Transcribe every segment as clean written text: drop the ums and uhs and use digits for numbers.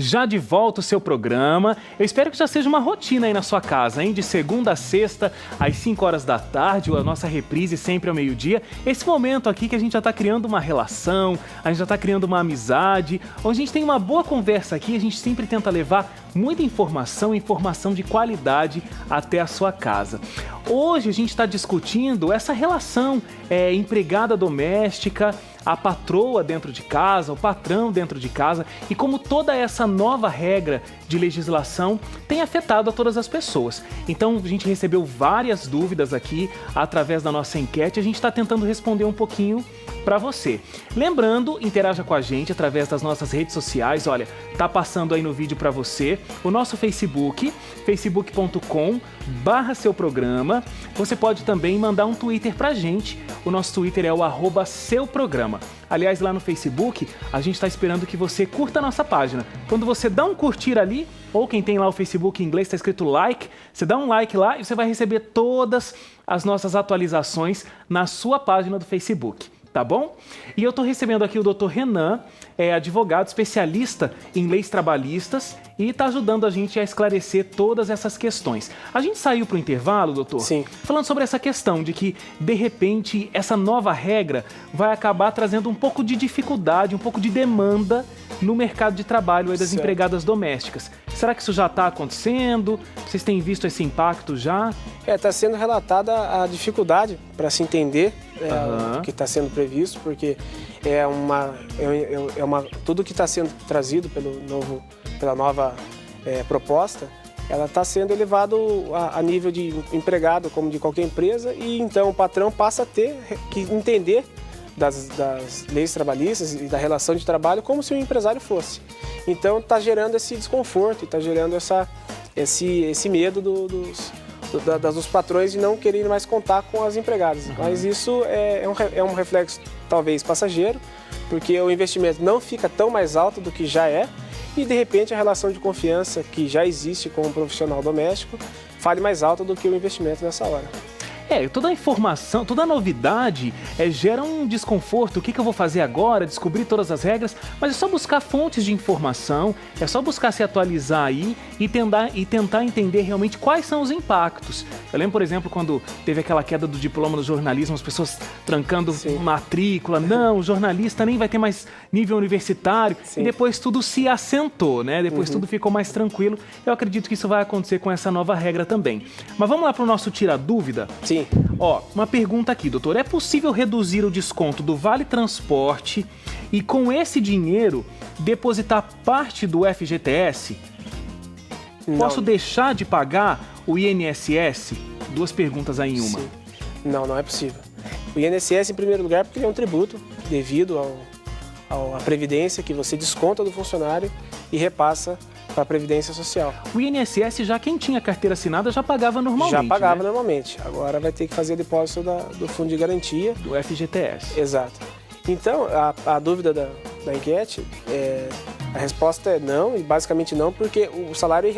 já de volta o seu programa. Eu espero que já seja uma rotina aí na sua casa, hein? De segunda a sexta, às 5 horas da tarde, a nossa reprise sempre ao meio-dia. Esse momento aqui que a gente já está criando uma relação, a gente já está criando uma amizade, onde a gente tem uma boa conversa aqui, a gente sempre tenta levar muita informação de qualidade até a sua casa. Hoje a gente está discutindo essa relação empregada doméstica, a patroa dentro de casa, o patrão dentro de casa e como toda essa nova regra de legislação tem afetado a todas as pessoas. Então a gente recebeu várias dúvidas aqui através da nossa enquete, a gente está tentando responder um pouquinho para você. Lembrando, interaja com a gente através das nossas redes sociais, olha, tá passando aí no vídeo para você o nosso Facebook, facebook.com/seu programa. Você pode também mandar um Twitter pra gente, o nosso Twitter é o @seuprograma. Aliás, lá no Facebook, a gente está esperando que você curta a nossa página. Quando você dá um curtir ali, ou quem tem lá o Facebook em inglês, está escrito like, você dá um like lá e você vai receber todas as nossas atualizações na sua página do Facebook. Tá bom? E eu estou recebendo aqui o Dr. Renan, advogado especialista em leis trabalhistas e está ajudando a gente a esclarecer todas essas questões. A gente saiu para o intervalo, doutor, Sim. falando sobre essa questão de que, de repente, essa nova regra vai acabar trazendo um pouco de dificuldade, um pouco de demanda no mercado de trabalho das Certo. empregadas domésticas. Será que isso já está acontecendo? Vocês têm visto esse impacto já? Está sendo relatada a dificuldade para se entender Aham. o que está sendo previsto, porque tudo que está sendo trazido pela nova proposta, ela está sendo elevado a nível de empregado, como de qualquer empresa, e então o patrão passa a ter que entender das leis trabalhistas e da relação de trabalho como se o empresário fosse. Então está gerando esse desconforto, está gerando esse medo dos patrões de não quererem mais contar com as empregadas. Uhum. Mas isso é um reflexo talvez passageiro, porque o investimento não fica tão mais alto do que já é e de repente a relação de confiança que já existe com o profissional doméstico fale mais alta do que o investimento nessa hora. Toda a informação, toda a novidade gera um desconforto. O que eu vou fazer agora? Descobrir todas as regras, mas é só buscar fontes de informação, é só buscar se atualizar aí e tentar entender realmente quais são os impactos. Eu lembro, por exemplo, quando teve aquela queda do diploma do jornalismo, as pessoas trancando Sim. matrícula, não, o jornalista nem vai ter mais nível universitário, Sim. e depois tudo se assentou, né? Depois tudo ficou mais tranquilo. Eu acredito que isso vai acontecer com essa nova regra também. Mas vamos lá para o nosso Tira Dúvida? Sim. Uma pergunta aqui, doutor. É possível reduzir o desconto do Vale Transporte e com esse dinheiro depositar parte do FGTS? Posso deixar de pagar o INSS? Duas perguntas aí em uma. Sim. Não é possível. O INSS, em primeiro lugar, porque ele é um tributo devido à previdência que você desconta do funcionário e repassa para a Previdência Social. O INSS, já quem tinha carteira assinada, já pagava normalmente, Já pagava né? normalmente. Agora vai ter que fazer depósito do Fundo de Garantia. Do FGTS. Exato. Então, a dúvida da enquete, a resposta é não, e basicamente não, porque o salário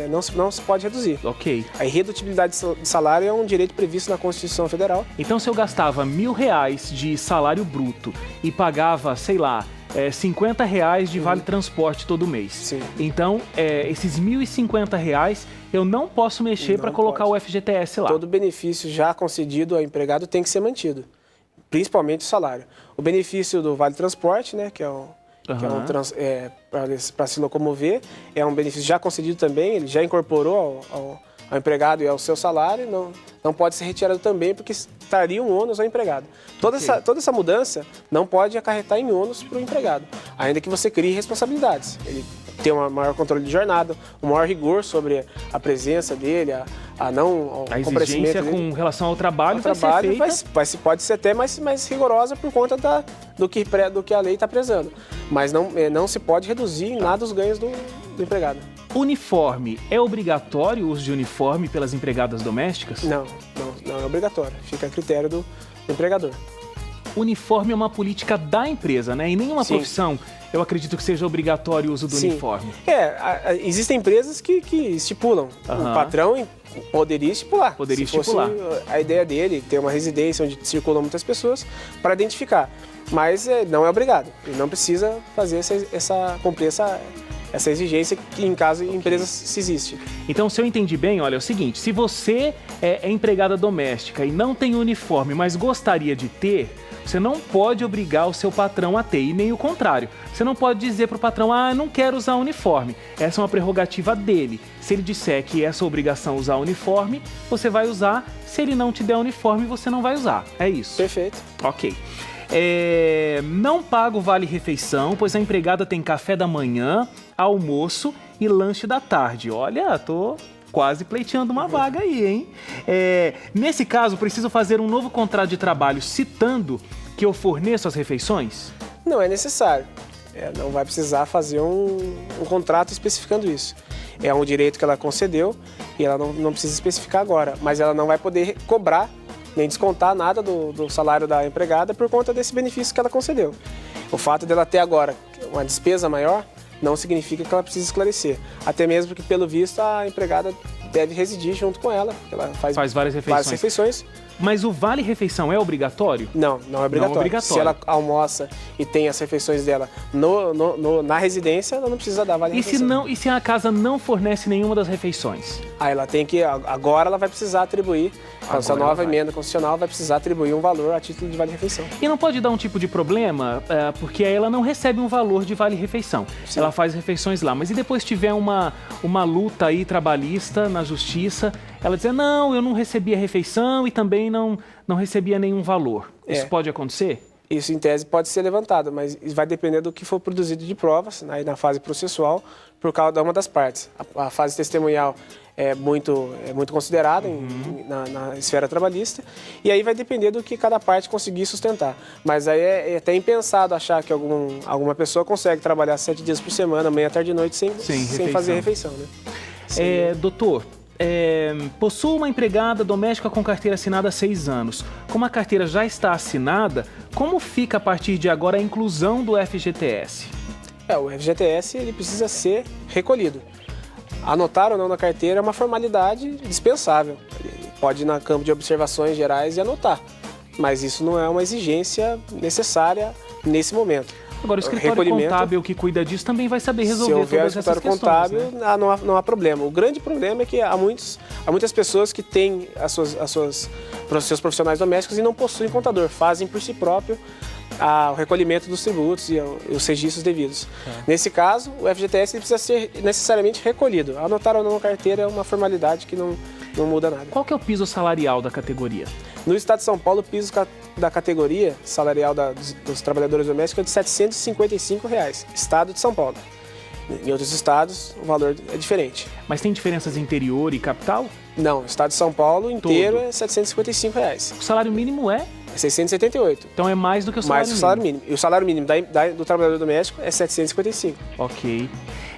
não se pode reduzir. Ok. A irredutibilidade de salário é um direito previsto na Constituição Federal. Então, se eu gastava R$1.000 de salário bruto e pagava, sei lá, R$50 de vale transporte todo mês. Sim. Então, esses R$1.050 eu não posso mexer para colocar o FGTS lá. Todo benefício já concedido ao empregado tem que ser mantido, principalmente o salário. O benefício do vale transporte, né, que é para se locomover, é um benefício já concedido também, ele já incorporou ao empregado e ao seu salário, não pode ser retirado também porque estaria um ônus ao empregado. Toda essa mudança não pode acarretar em ônus para o empregado, ainda que você crie responsabilidades. Ele tem um maior controle de jornada, um maior rigor sobre a presença dele, a exigência com relação ao trabalho vai ser feita. Pode ser até mais rigorosa por conta do que a lei está prezando, mas não se pode reduzir em nada os ganhos do empregado. Uniforme. É obrigatório o uso de uniforme pelas empregadas domésticas? Não é obrigatório. Fica a critério do empregador. Uniforme é uma política da empresa, né? Em nenhuma Sim. profissão eu acredito que seja obrigatório o uso do uniforme. Existem empresas que estipulam. Aham. O patrão poderia estipular. Poderia Se fosse estipular. a ideia dele, ter uma residência onde circulam muitas pessoas, para identificar. Mas não é obrigado. Ele não precisa fazer cumprir essa exigência que em caso de empresas se existe. Então, se eu entendi bem, olha, é o seguinte, se você é empregada doméstica e não tem uniforme, mas gostaria de ter, você não pode obrigar o seu patrão a ter, e nem o contrário. Você não pode dizer para o patrão, eu não quero usar uniforme. Essa é uma prerrogativa dele. Se ele disser que é sua obrigação usar uniforme, você vai usar. Se ele não te der uniforme, você não vai usar. É isso. Perfeito. Ok. Não paga o vale-refeição, pois a empregada tem café da manhã, almoço e lanche da tarde. Olha, tô quase pleiteando uma vaga aí, hein? Nesse caso, preciso fazer um novo contrato de trabalho citando que eu forneço as refeições? Não é necessário. Não vai precisar fazer um contrato especificando isso. É um direito que ela concedeu e ela não precisa especificar agora, mas ela não vai poder cobrar nem descontar nada do salário da empregada por conta desse benefício que ela concedeu. O fato dela ter agora uma despesa maior não significa que ela precisa esclarecer. Até mesmo porque, pelo visto, a empregada deve residir junto com ela, porque ela faz várias refeições. Mas o vale-refeição é obrigatório? Não é obrigatório. Não é obrigatório. Se ela almoça e tem as refeições dela na residência, ela não precisa dar vale-refeição. E se a casa não fornece nenhuma das refeições? Ela tem que, agora ela vai precisar atribuir, com essa nova emenda constitucional, vai precisar atribuir um valor a título de vale-refeição. E não pode dar um tipo de problema, porque aí ela não recebe um valor de vale-refeição. Ela faz refeições lá, mas e depois tiver uma luta aí trabalhista na justiça, ela dizer, não, eu não recebi a refeição e também não recebia nenhum valor. Isso pode acontecer? Isso, em tese, pode ser levantado, mas vai depender do que for produzido de provas, aí na fase processual, por cada uma das partes. A fase testemunhal é muito considerada na esfera trabalhista, e aí vai depender do que cada parte conseguir sustentar. Mas aí é até impensado achar que alguma pessoa consegue trabalhar 7 dias por semana, manhã, tarde e noite, sem fazer refeição. Né? Doutor, possuo uma empregada doméstica com carteira assinada há 6 anos. Como a carteira já está assinada, como fica a partir de agora a inclusão do FGTS? O FGTS ele precisa ser recolhido. Anotar ou não na carteira é uma formalidade dispensável. Ele pode ir no campo de observações gerais e anotar, mas isso não é uma exigência necessária nesse momento. Agora, o escritório contábil que cuida disso também vai saber resolver todas essas questões. Se houver escritório contábil, né? não há problema. O grande problema é que há muitas pessoas que têm os seus profissionais domésticos e não possuem contador, fazem por si próprio o recolhimento dos tributos e os registros devidos. Nesse caso, o FGTS precisa ser necessariamente recolhido. Anotar ou não na carteira é uma formalidade que não muda nada. Qual que é o piso salarial da categoria? No estado de São Paulo, o piso da categoria salarial dos trabalhadores domésticos é de R$ 755. Estado de São Paulo. Em outros estados, o valor é diferente. Mas tem diferenças interior e capital? Não, o estado de São Paulo inteiro é R$ 755. O salário mínimo é? É 678. Então é mais do que o salário mínimo. Mais do salário mínimo. E o salário mínimo do trabalhador doméstico é 755. Ok.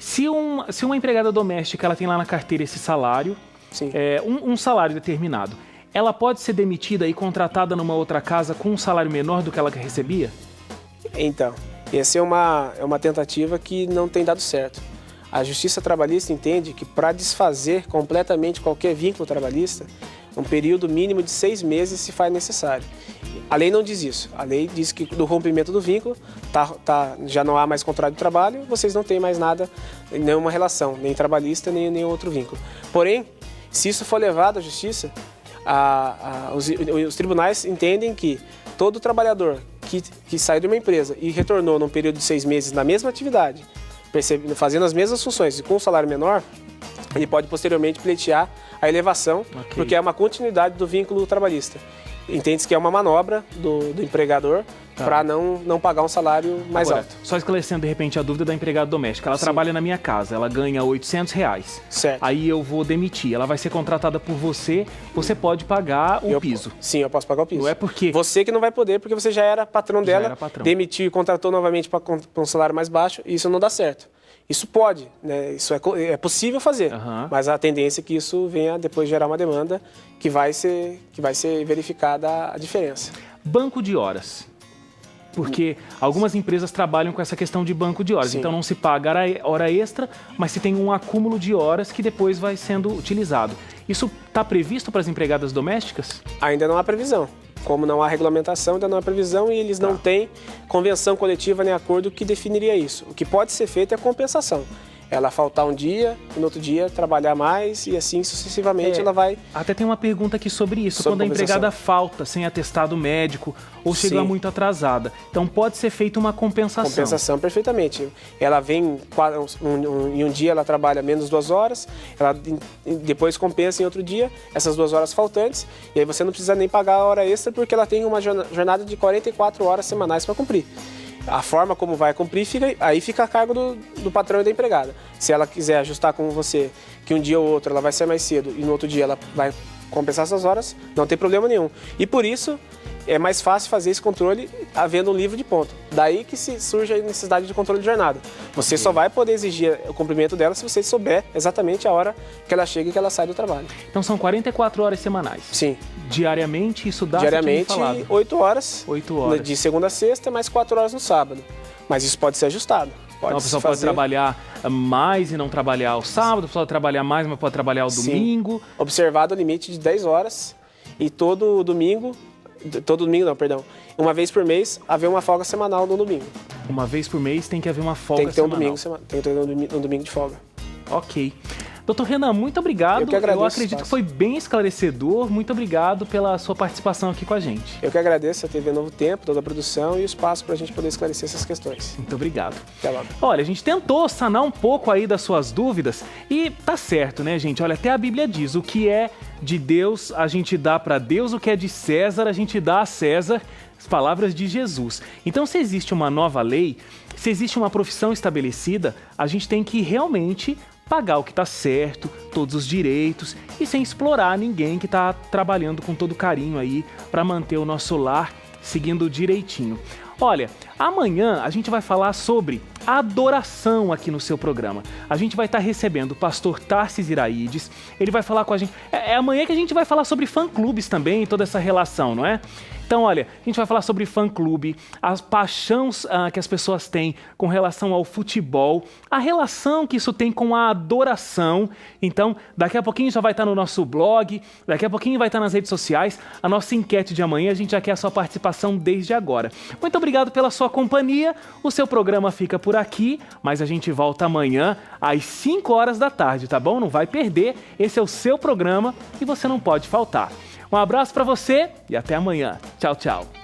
Se uma empregada doméstica ela tem lá na carteira esse salário, um salário determinado, ela pode ser demitida e contratada numa outra casa com um salário menor do que ela recebia? Então, essa é uma tentativa que não tem dado certo. A Justiça Trabalhista entende que para desfazer completamente qualquer vínculo trabalhista, um período mínimo de 6 meses se faz necessário. A lei não diz isso. A lei diz que do rompimento do vínculo, já não há mais contrato de trabalho, vocês não têm mais nada, nenhuma relação, nem trabalhista, nem nenhum outro vínculo. Porém, se isso for levado à Justiça, os tribunais entendem que todo trabalhador que sai de uma empresa e retornou num período de 6 meses na mesma atividade, fazendo as mesmas funções e com um salário menor, ele pode posteriormente pleitear a elevação, porque é uma continuidade do vínculo trabalhista. Entende-se que é uma manobra do empregador para não pagar um salário mais alto. Só esclarecendo, de repente, a dúvida da empregada doméstica. Ela trabalha na minha casa, ela ganha R$800. Certo. Aí eu vou demitir. Ela vai ser contratada por você, você pode pagar o piso. Sim, eu posso pagar o piso. Não é porque... Você que não vai poder, porque você já era patrão dela, demitiu e contratou novamente para um salário mais baixo, e isso não dá certo. Isso pode, né? Isso é possível fazer, mas a tendência é que isso venha depois gerar uma demanda que vai ser verificada a diferença. Banco de horas. Porque algumas empresas trabalham com essa questão de banco de horas. Sim. Então não se paga hora extra, mas se tem um acúmulo de horas que depois vai sendo utilizado. Isso está previsto para as empregadas domésticas? Ainda não há previsão. Como não há regulamentação, ainda não há previsão e eles não têm convenção coletiva nem acordo que definiria isso. O que pode ser feito é a compensação. ela faltar um dia e no outro dia trabalhar mais e assim sucessivamente ela vai... Até tem uma pergunta aqui sobre isso. Sobre quando a compensação. empregada falta sem atestado médico ou chega Sim. muito atrasada. Então pode ser feita uma compensação. Compensação, perfeitamente. Ela vem, em um dia ela trabalha menos 2 horas, ela depois compensa em outro dia essas 2 horas faltantes, e aí você não precisa nem pagar a hora extra porque ela tem uma jornada de 44 horas semanais para cumprir. A forma como vai cumprir, aí fica a cargo do patrão e da empregada. Se ela quiser ajustar com você que um dia ou outro ela vai sair mais cedo e no outro dia ela vai compensar essas horas, não tem problema nenhum. E por isso é mais fácil fazer esse controle havendo um livro de ponto. Daí que surge a necessidade de controle de jornada. Você só vai poder exigir o cumprimento dela se você souber exatamente a hora que ela chega e que ela sai do trabalho. Então são 44 horas semanais. Sim. Diariamente, isso dá... Diariamente, 8 horas. 8 horas. De segunda a sexta, mais 4 horas no sábado. Mas isso pode ser ajustado. Então a pessoa pode trabalhar mais e não trabalhar ao sábado, a pessoa pode trabalhar mais, mas pode trabalhar ao domingo. Observado o limite de 10 horas e todo domingo não, perdão. Uma vez por mês, haver uma folga semanal no domingo. Uma vez por mês tem que haver uma folga tem que ter semanal. Tem que ter um domingo de folga. Ok. Doutor Renan, muito obrigado. Eu que agradeço. Eu acredito que foi bem esclarecedor. Muito obrigado pela sua participação aqui com a gente. Eu que agradeço a TV Novo Tempo, toda a produção e o espaço para a gente poder esclarecer essas questões. Muito obrigado. Até logo. Olha, a gente tentou sanar um pouco aí das suas dúvidas e tá certo, né, gente? Olha, até a Bíblia diz, o que é de Deus a gente dá para Deus, o que é de César a gente dá a César. As palavras de Jesus. Então, se existe uma nova lei, se existe uma profissão estabelecida, a gente tem que realmente pagar o que está certo, todos os direitos e sem explorar ninguém que está trabalhando com todo carinho aí para manter o nosso lar seguindo direitinho. Olha, amanhã a gente vai falar sobre adoração aqui no seu programa. A gente vai estar recebendo o pastor Tarsis Iraídes, ele vai falar com a gente... É amanhã que a gente vai falar sobre fã-clubes também e toda essa relação, não é? Então, olha, a gente vai falar sobre fã-clube, as paixões que as pessoas têm com relação ao futebol, a relação que isso tem com a adoração. Então, daqui a pouquinho já vai estar no nosso blog, daqui a pouquinho vai estar nas redes sociais. A nossa enquete de amanhã, a gente já quer a sua participação desde agora. Muito obrigado pela sua companhia. O seu programa fica por aqui, mas a gente volta amanhã às 5 horas da tarde, tá bom? Não vai perder. Esse é o seu programa e você não pode faltar. Um abraço para você e até amanhã. Tchau, tchau.